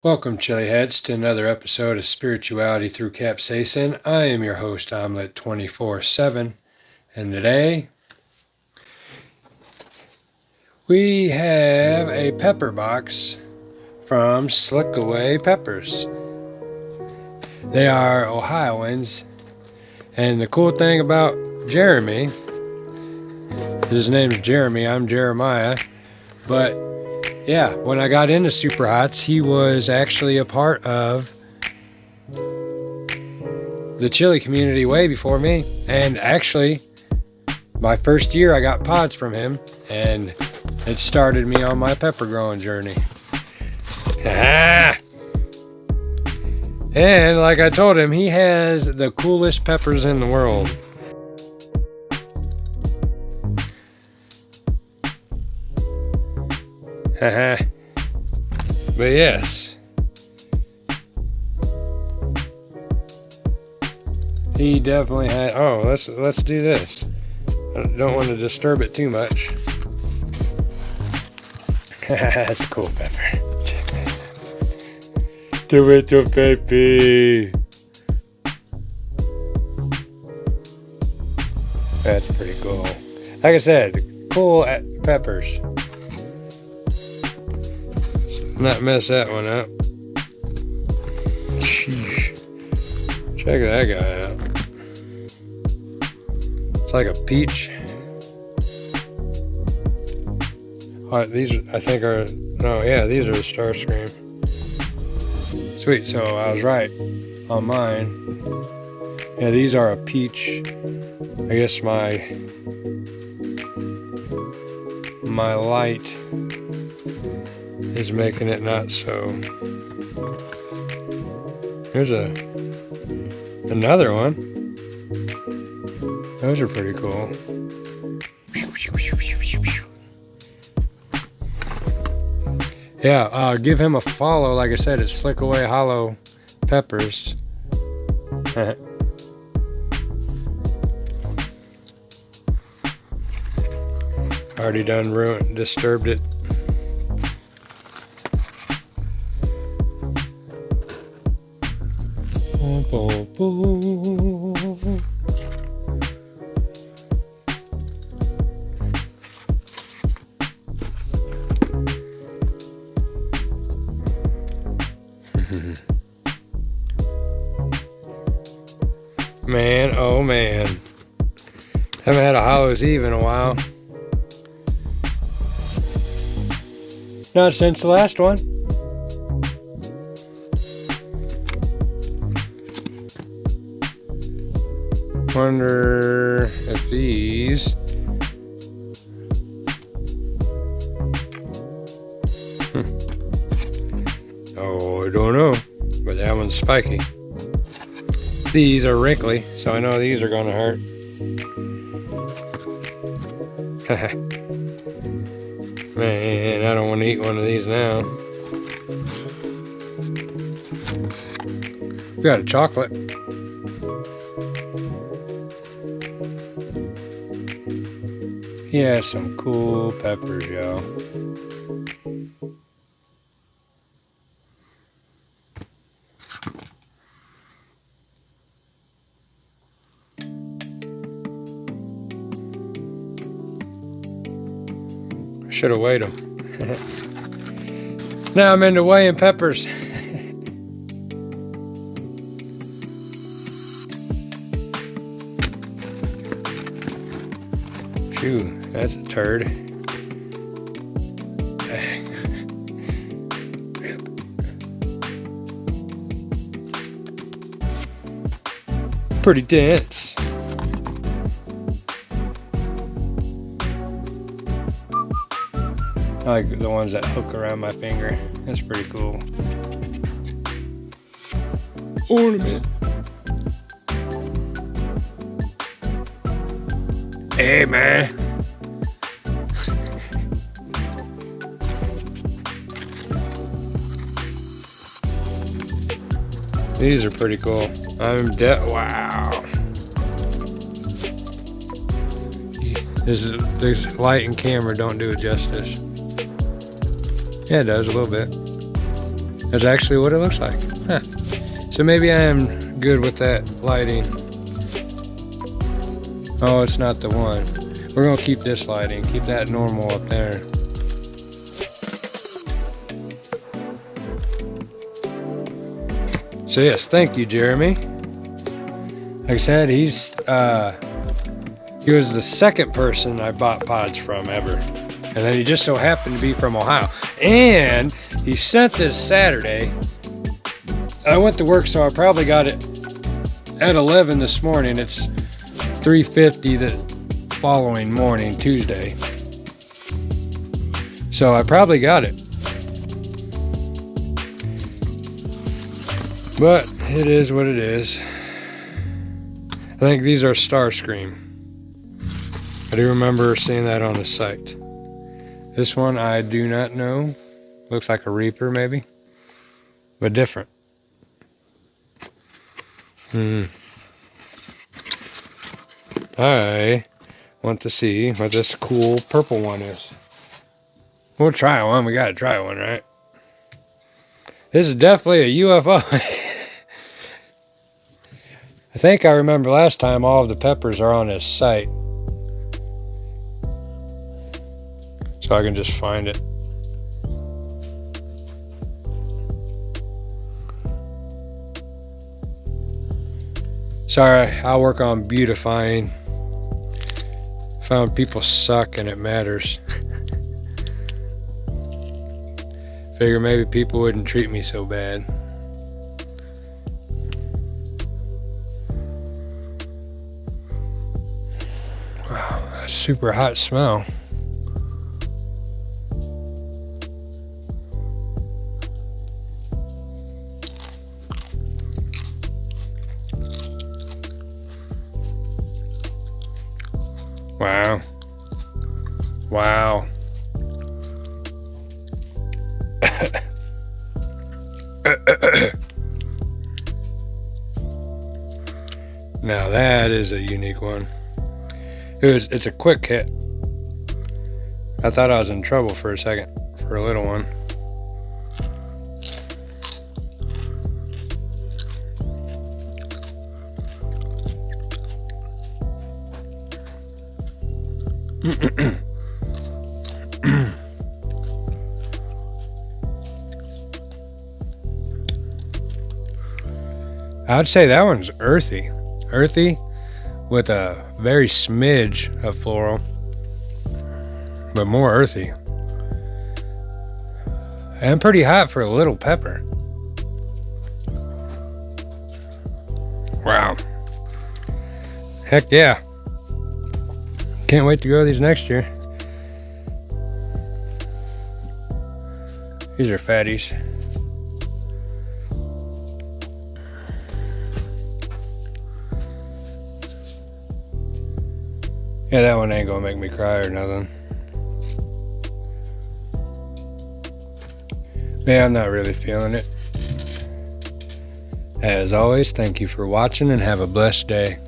Welcome, Chiliheads, to another episode of Spirituality Through Capsaicin. I am your host, Omelet 24/7, and today we have a pepper box from Slickaway Peppers. They are Ohioans, and the cool thing about Jeremy, his name's Jeremy, I'm Jeremiah, but yeah, when I got into Super Hots, he was actually a part of the chili community way before me. And actually, my first year I got pods from him, and it started me on my pepper growing journey. And like I told him, he has the coolest peppers in the world. But yes, he definitely had. Oh, let's do this. I don't want to disturb it too much. That's a cool pepper. Check that out. Tomato pepper. That's pretty cool. Like I said, cool peppers. Not mess that one up. Sheesh. Check that guy out. It's like a peach. Oh, these I think are, no, yeah, these are the Starscream. Sweet, so I was right on mine. Yeah, these are a peach. I guess my light is making it not so. Here's another one. Those are pretty cool. Yeah, give him a follow. Like I said, it's Slickaway Hollow Peppers. Already done disturbed it. Man, oh man. Haven't had a Hallows Eve in a while. Not since the last one. Wonder if these oh, I don't know, but that one's spiky. These are wrinkly, so I know these are gonna hurt. Man, I don't want to eat one of these now. We got a chocolate. Yeah, some cool peppers, yo. I should have weighed them. Now I'm into weighing peppers. Phew, that's a turd. Pretty dense. I like the ones that hook around my finger. That's pretty cool. Ornament. Hey, man. These are pretty cool. Wow. This light and camera don't do it justice. Yeah, it does a little bit. That's actually what it looks like. Huh. So maybe I am good with that lighting. Oh, it's not the one. We're gonna keep this lighting, keep that normal up there. So yes, thank you, Jeremy. Like I said, he was the second person I bought pods from ever. And then he just so happened to be from Ohio. And he sent this Saturday. I went to work, so I probably got it at 11 this morning. It's 3:50 the following morning, Tuesday. So I probably got it. But it is what it is. I think these are Starscream. I do remember seeing that on the site. This one I do not know. Looks like a Reaper maybe, but different. I want to see what this cool purple one is. We'll try one. We gotta try one, right? This is definitely a UFO. I think I remember last time all of the peppers are on this site. So I can just find it. Sorry, I'll work on beautifying. Found people suck and it matters. Figure maybe people wouldn't treat me so bad. Wow, that's super hot smell. Wow. Wow. Now that is a unique one. It's a quick hit. I thought I was in trouble for a second, for a little one. I'd say that one's earthy. Earthy with a very smidge of floral, but more earthy. And pretty hot for a little pepper. Wow. Heck yeah. Can't wait to grow these next year. These are fatties. Yeah, that one ain't gonna make me cry or nothing. Yeah, I'm not really feeling it. As always, thank you for watching and have a blessed day.